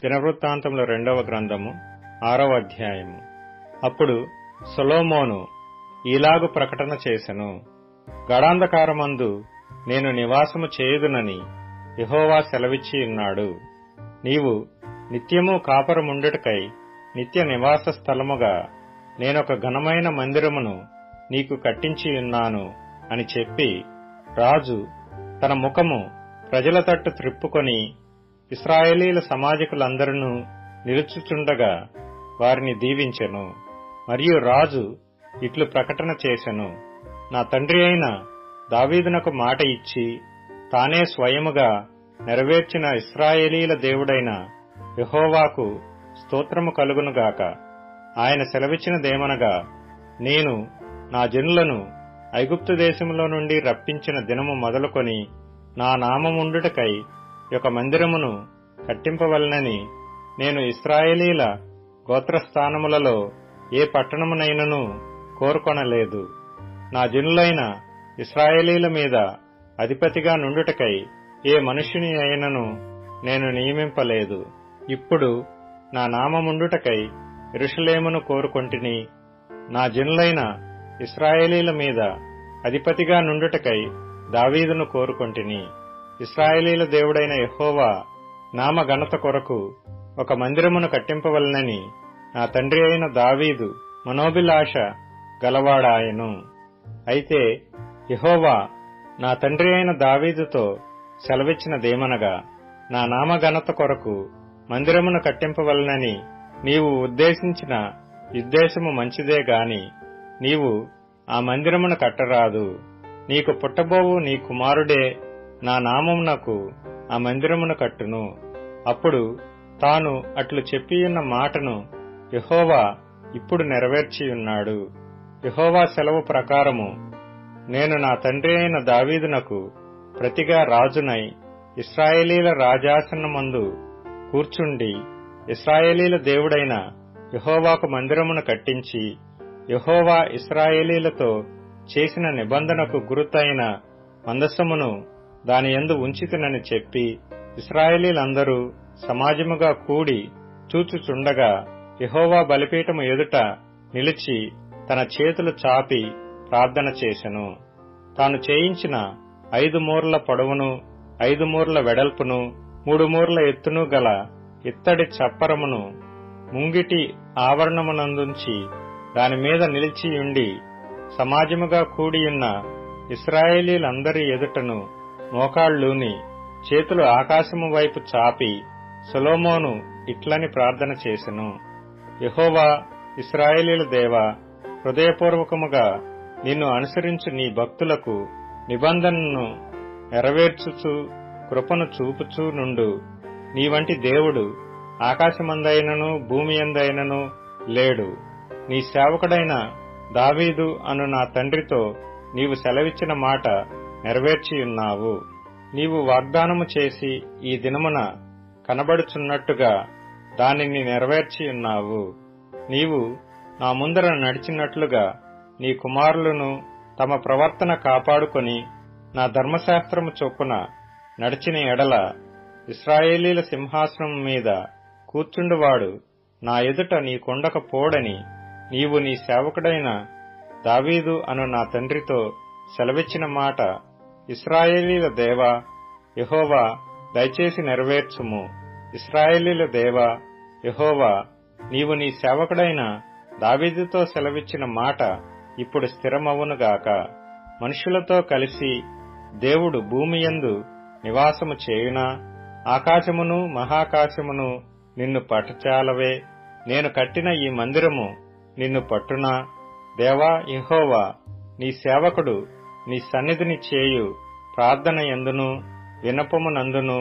దినవృత్తాంతముల 2వ గ్రంథము 6వ అధ్యాయము. అప్పుడు సొలొమోను ఈలాగు ప్రకటన చేసెను. గడాంధకారమందు నేను నివాసము చేయుదునని యెహోవా సెలవిచ్చి ఉన్నాడు. నీవు నిత్యము కాపురముండుటకై నిత్య నివాస స్థలముగా నేనొక ఘనమైన మందిరమును నీకు కట్టించి ఉన్నాను అని చెప్పి, రాజు తన ముఖము ప్రజల తట్టు త్రిప్పుకొని ఇశ్రాయేలీల సమాజకులందరూ నిలుచుచుండగా వారిని దీవించెను. మరియు రాజు ఇట్లు ప్రకటన చేసెను. నా తండ్రి అయిన దావీదునకు మాట ఇచ్చి తానే స్వయముగా నెరవేర్చిన ఇశ్రాయేలీల దేవుడైన యెహోవాకు స్తోత్రము కలుగునుగాక. ఆయన సెలవిచ్చినదేమనగా, నేను నా జనులను ఐగుప్తు దేశములో నుండి రప్పించిన దినము మొదలుకొని నా నామముండుటకై ఒక మందిరమును కట్టింపవలనని నేను ఇశ్రాయేలీల గోత్రస్థానములలో ఏ పట్టణమునైనను కోరుకొనలేదు. నా జనులైన ఇశ్రాయేలీల మీద అధిపతిగా నుండుటకై ఏ మనుష్యుని అయినను నేను నియమింపలేదు. ఇప్పుడు నా నామముండుటకై యెరూషలేమును కోరుకొంటిని. నా జనులైన ఇశ్రాయేలీల మీద అధిపతిగా నుండుటకై దావీదును కోరుకొంటిని. ఇశ్రాయేలీల దేవుడైన యెహోవా నామ ఘనత కొరకు ఒక మందిరమును కట్టింపవలనని నా తండ్రి అయిన దావీదు మనోభిలాష గలవాడాయను. అయితే యెహోవా నా తండ్రి అయిన దావీదుతో సెలవిచ్చినదేమనగా, నా నామ ఘనత కొరకు మందిరమును కట్టింపవలనని నీవు ఉద్దేశించిన ఉద్దేశము మంచిదే గాని నీవు ఆ మందిరమును కట్టరాదు. నీకు పుట్టబోవు నీ కుమారుడే నా నామమునకు ఆ మందిరమును కట్టును. అప్పుడు తాను అట్లు చెప్పియున్న మాటను యెహోవా ఇప్పుడు నెరవేర్చియున్నాడు. యెహోవా సెలవు ప్రకారము నేను నా తండ్రి అయిన దావీదునకు ప్రతిగా రాజునై ఇశ్రాయేలీల రాజాసనమందు కూర్చుండి ఇశ్రాయేలీల దేవుడైన యెహోవాకు మందిరమును కట్టించి, యెహోవా ఇశ్రాయేలీలతో చేసిన నిబంధనకు గుర్తైన మందసమును దాని యందు ఉంచితినని చెప్పి, ఇశ్రాయేలీలందరూ సమాజముగా కూడి చూచుచుండగా యెహోవా బలిపీఠము ఎదుట నిలిచి తన చేతులు చాపి ప్రార్థన చేసెను. తాను చేయించిన 5 మూరల పొడవును 5 మూరల వెడల్పును 3 మూరల ఎత్తును గల ఇత్తడి చప్పరమును ముంగిటి ఆవరణమునందుంచి దానిమీద నిలిచియుండి సమాజముగా కూడియున్న ఇశ్రాయేలీలందరి ఎదుటను మోకాళ్ళూని చేతులు ఆకాశము వైపు చాపి సొలొమోను ఇట్లని ప్రార్థన చేసెను. యెహోవా ఇశ్రాయేలీల దేవా, హృదయపూర్వకముగా నిన్ను అనుసరించు నీ భక్తులకు నిబంధనను నెరవేర్చుచు కృపను చూపుచూ నుండు. నీ వంటి దేవుడు ఆకాశమందైనను భూమి యందైనను లేడు. నీ సేవకుడైన దావీదు అను నా తండ్రితో నీవు సెలవిచ్చిన మాట నెరవేర్చియున్నావు. నీవు వాగ్దానము చేసి ఈ దినమున కనబడుచున్నట్టుగా దానిని నెరవేర్చియున్నావు. నీవు నా ముందర నడిచినట్లుగా నీ కుమారులను తమ ప్రవర్తన కాపాడుకొని నా ధర్మశాస్త్రము చొప్పున నడిచిన ఎడల ఇశ్రాయేలీల సింహాసనం మీద కూర్చుండువాడు నా ఎదుట నీకుండకపోడని నీవు నీ సేవకుడైన దావీదు అను నా తండ్రితో సెలవిచ్చిన మాట ఇశ్రాయేలీల దేవా యెహోవా దయచేసి నెరవేర్చుము. ఇశ్రాయేలీల దేవా యెహోవా, నీవు నీ సేవకుడైన దావీదుతో సెలవిచ్చిన మాట ఇప్పుడు స్థిరమవునుగాక. మనుషులతో కలిసి దేవుడు భూమియందు నివాసము చేయునా? ఆకాశమును మహాకాశమును నిన్ను పట్టచాలవే. నేను కట్టిన ఈ మందిరము నిన్ను పట్టునా? దేవా యెహోవా, నీ సేవకుడు నీ సన్నిధిని చేయు ప్రార్థన యందును విన్నపమునందును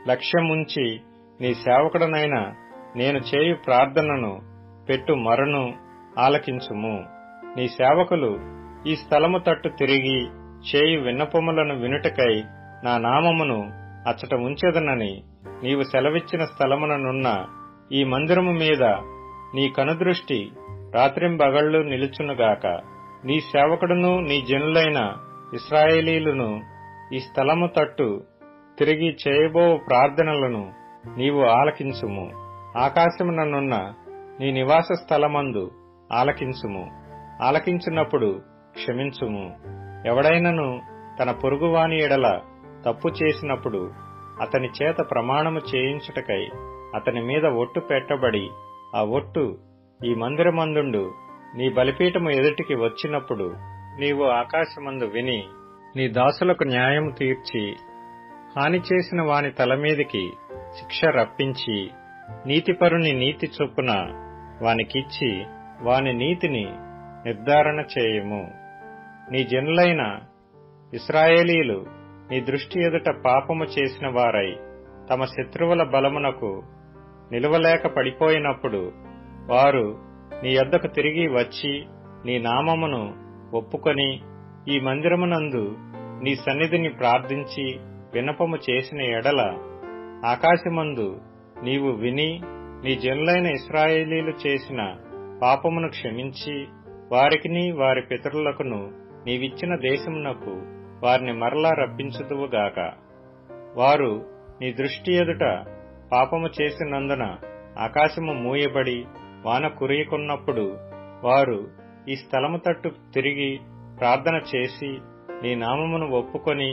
లక్ష్యముంచి నీ సేవకుడనైన నేను చేయు ప్రార్థనను పెట్టు మొరను ఆలకించుము. నీ సేవకులు ఈ స్థలము తట్టు తిరిగి చేయు విన్నపములను వినుటకై నా నామమును అచ్చట ఉంచెదనని నీవు సెలవిచ్చిన స్థలముననున్న ఈ మందిరము మీద నీ కనుదృష్టి రాత్రింబగళ్ళు నిలుచునుగాక. నీ సేవకుడును నీ జనులైన ఇశ్రాయేలీలును ఈ స్థలము తట్టు తిరిగి చేయబో ప్రార్థనలను నీవు ఆలకించుము. ఆకాశముననున్న నీ నివాస స్థలమందు ఆలకించుము. ఆలకించినప్పుడు క్షమించుము. ఎవడైనను తన పొరుగువాని ఎడల తప్పు చేసినప్పుడు అతని చేత ప్రమాణము చేయించుటకై అతని మీద ఒట్టు పెట్టబడి, ఆ ఒట్టు ఈ మందిరమందుండు నీ బలిపీఠము ఎదుటికి వచ్చినప్పుడు నీవు ఆకాశమందు విని నీ దాసులకు న్యాయము తీర్చి, హాని చేసిన వాని తలమీదికి శిక్ష రప్పించి, నీతిపరుని నీతి చొప్పున వానికిచ్చి వాని నీతిని నిర్ధారణ చేయుము. నీ జనులైన ఇశ్రాయేలీలు నీ దృష్టి ఎదుట పాపము చేసిన వారై తమ శత్రువుల బలమునకు నిలువలేక పడిపోయినప్పుడు వారు నీ యొద్దకు తిరిగి వచ్చి నీ నామమును ఒప్పుకొని ఈ మందిరమునందు నీ సన్నిధిని ప్రార్థించి విన్నపము చేసిన ఎడల ఆకాశమందు నీవు విని నీ జనులైన ఇశ్రాయేలీలు చేసిన పాపమును క్షమించి వారికిని వారి పితరులకును నీవిచ్చిన దేశమునకు వారిని మరలా రప్పించుదువుగాక. వారు నీ దృష్టి ఎదుట పాపము చేసినందున ఆకాశము మూయబడి వాన కురియకున్నప్పుడు వారు ఈ స్థలము తట్టు తిరిగి ప్రార్థన చేసి నీ నామమును ఒప్పుకొని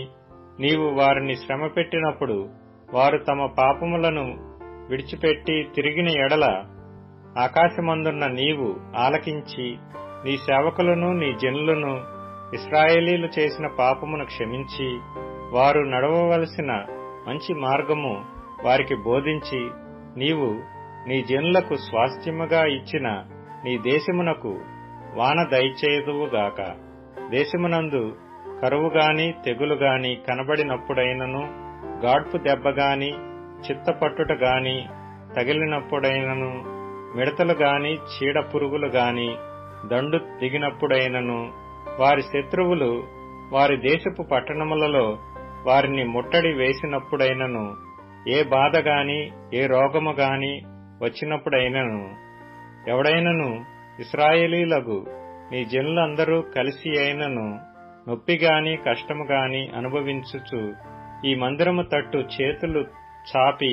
నీవు వారిని శ్రమ పెట్టినప్పుడు వారు తమ పాపములను విడిచిపెట్టి తిరిగిన ఎడల ఆకాశమందున్న నీవు ఆలకించి నీ సేవకులను నీ జనులను ఇశ్రాయేలీలు చేసిన పాపమును క్షమించి వారు నడవవలసిన మంచి మార్గము వారికి బోధించి నీవు నీ జనులకు స్వాస్థ్యముగా ఇచ్చిన నీ దేశమునకు వాన దయచేయుదువుగాక. దేశమునందు కరువుగాని తెగులుగాని కనబడినప్పుడైనను, గాడ్పు దెబ్బగాని చిత్తపట్టుట గాని తగిలినప్పుడైనను, మిడతలు గాని చీడ పురుగులు గాని దండు దిగినప్పుడైనను, వారి శత్రువులు వారి దేశపు పట్టణములలో వారిని ముట్టడి వేసినప్పుడైనను, ఏ బాధగాని ఏ రోగము గాని వచ్చినప్పుడైనను, ఎవడైనను ఇశ్రాయేలీలకు నీ జనులందరూ కలిసి అయినను నొప్పిగాని కష్టముగాని అనుభవించుచు ఈ మందిరము తట్టు చేతులు చాపి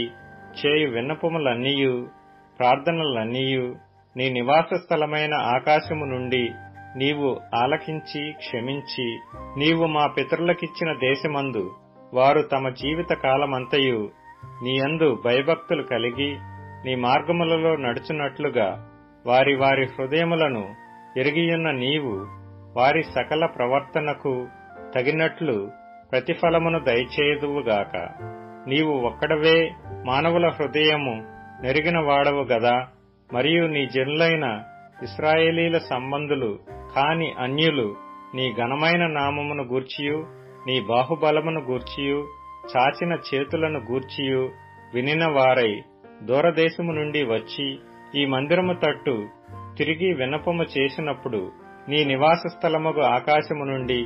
చేయు విన్నపములన్నీయు ప్రార్థనలన్నీయు నీ నివాస స్థలమైన ఆకాశము నుండి నీవు ఆలకించి క్షమించి నీవు మా పితరులకిచ్చిన దేశమందు వారు తమ జీవిత కాలమంతయు నీయందు భయభక్తులు కలిగి నీ మార్గములలో నడుచున్నట్లుగా వారి వారి హృదయములను ఎరిగియున్న నీవు వారి సకల ప్రవర్తనకు తగినట్లు ప్రతిఫలమును దయచేయుదువుగాక. నీవు ఒక్కడవే మానవుల హృదయము నెరిగిన వాడవు గదా, మరియు నీ జనులైన ఇశ్రాయేలీల సంబంధులు కాని అన్యులు నీ ఘనమైన నామమును గూర్చియు నీ బాహుబలమును గూర్చియు చాచిన చేతులను గూర్చియు వినిన వారై దూరదేశము నుండి వచ్చి ఈ మందిరము తట్టు తిరిగి విన్నపము చేసినప్పుడు నీ నివాస స్థలముగు ఆకాశము నుండి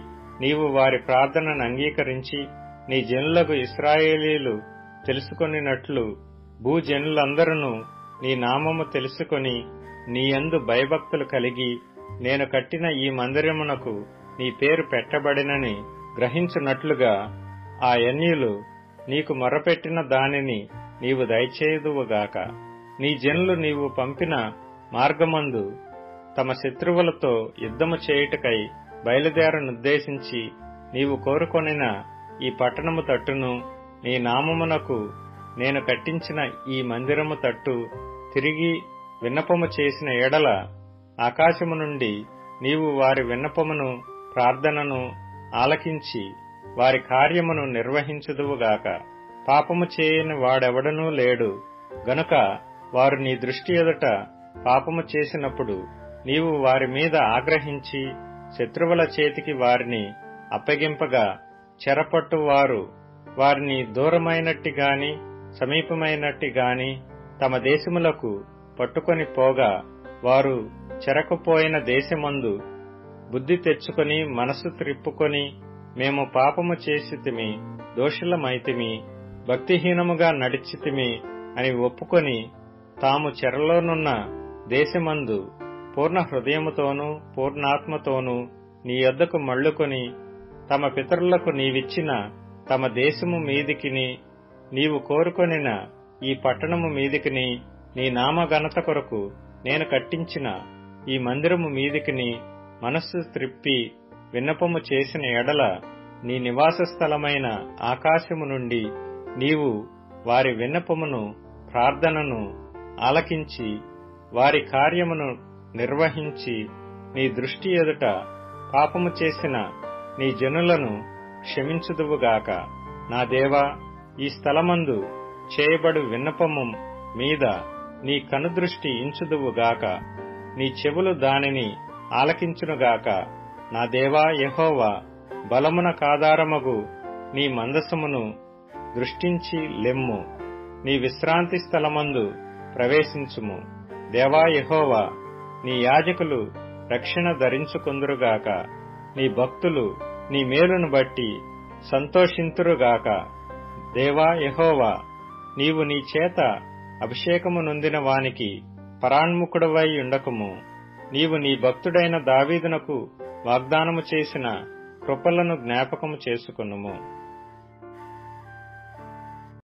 నీవు వారి ప్రార్థనను అంగీకరించి నీ జనులకు ఇశ్రాయేలీలు తెలుసుకొనినట్లు భూజనులందరూ నీ నామము తెలుసుకొని నీయందు భయభక్తులు కలిగి నేను కట్టిన ఈ మందిరమునకు నీ పేరు పెట్టబడినని గ్రహించున్నట్లుగా ఆ అన్యులు నీకు మొర్రపెట్టిన దానిని నీవు దయచేయుదువుగాక. నీ జనులు నీవు పంపిన మార్గమందు తమ శత్రువులతో యుద్ధము చేయుటకై బయలుదేరనుద్దేశించి నీవు కోరుకొనిన ఈ పట్టణము తట్టును నీ నామమునకు నేను కట్టించిన ఈ మందిరము తట్టు తిరిగి విన్నపము చేసిన ఎడల ఆకాశము నుండి నీవు వారి విన్నపమును ప్రార్థనను ఆలకించి వారి కార్యమును నిర్వహించుదువుగాక. పాపము చేయని వాడెవడనూ లేడు గనుక వారు నీ దృష్టి ఎదుట పాపము చేసినప్పుడు నీవు వారి మీద ఆగ్రహించి శత్రువుల చేతికి వారిని అప్పగింపగా చెరపట్టు వారు వారిని దూరమైనట్టి గాని సమీపమైనట్టి గాని తమ దేశములకు పట్టుకొని పోగా వారు చెరకుపోయిన దేశమందు బుద్ధి తెచ్చుకొని మనసు త్రిప్పుకొని మేము పాపము చేసితిమి, దోషులమైతిమి, భక్తిహీనముగా నడిచితిమి అని ఒప్పుకొని తాము చెరలోనున్న దేశమందు పూర్ణ హృదయముతోనూ పూర్ణాత్మతోనూ నీ యొద్దకు మళ్ళుకొని తమ పితరులకు నీవిచ్చిన తమ దేశము మీదికిని నీవు కోరుకొనిన ఈ పట్టణము మీదికిని నీ నామ ఘనత కొరకు నేను కట్టించిన ఈ మందిరము మీదికిని మనస్సు త్రిప్పి విన్నపము చేసిన ఎడల నీ నివాస స్థలమైన ఆకాశము నుండి నీవు వారి విన్నపమును ప్రార్థనను ఆలకించి వారి కార్యమును నిర్వహించి నీ దృష్టి ఎదుట పాపము చేసిన నీ జనులను క్షమించుదువుగాక. నా దేవా, ఈ స్థలమందు చేయబడు విన్నపము మీద నీ కనుదృష్టి ఇంచుదువుగాక. నీ చెవులు దానిని ఆలకించునుగాక. నా దేవా యెహోవా, బలమున కాధారమగు నీ మందసమును దృష్టించి లెమ్ము. నీ విశ్రాంతి స్థలమందు ప్రవేశించుము. దేవా యెహోవా, నీ యాజకులు రక్షణ ధరించుకొందురుగాక. నీ భక్తులు నీ మేలును బట్టి సంతోషింతురుగాక. దేవా యెహోవా, నీవు నీ చేత అభిషేకము నొందిన వానికి పరాణ్ముఖుడవై ఉండకుము. నీవు నీ భక్తుడైన దావీదునకు వాగ్దానము చేసిన కృపలను జ్ఞాపకము చేసుకొనుము.